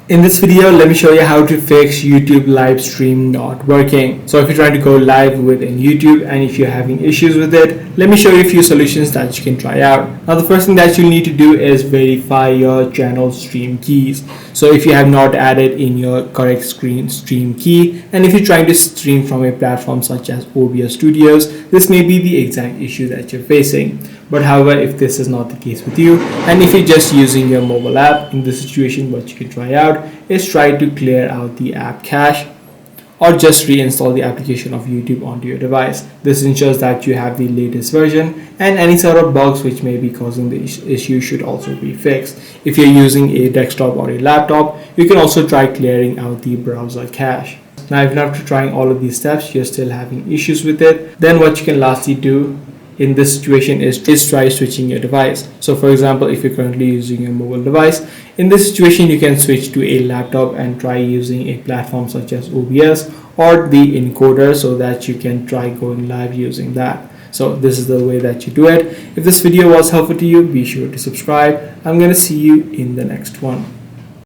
In this video, let me show you how to fix YouTube live stream not working. So if you're trying to go live within YouTube and if you're having issues with it, let me show you a few solutions that you can try out. Now the first thing that you need to do is verify your channel stream keys. So if you have not added in your correct stream key, and if you're trying to stream from a platform such as OBS Studios, this may be the exact issue that you're facing. But however, if this is not the case with you, and if you're just using your mobile app, in this situation what you can try out is try to clear out the app cache or just reinstall the application of YouTube onto your device. This ensures that you have the latest version and any sort of bugs which may be causing the issue should also be fixed. If you're using a desktop or a laptop, you can also try clearing out the browser cache. Now if after trying all of these steps you're still having issues with it, then what you can lastly do in this situation is try switching your device. So for example, if you're currently using a mobile device, in this situation you can switch to a laptop and try using a platform such as OBS or the encoder so that you can try going live using that. So this is the way that you do it. If this video was helpful to you, be sure to subscribe. I'm going to see you in the next one.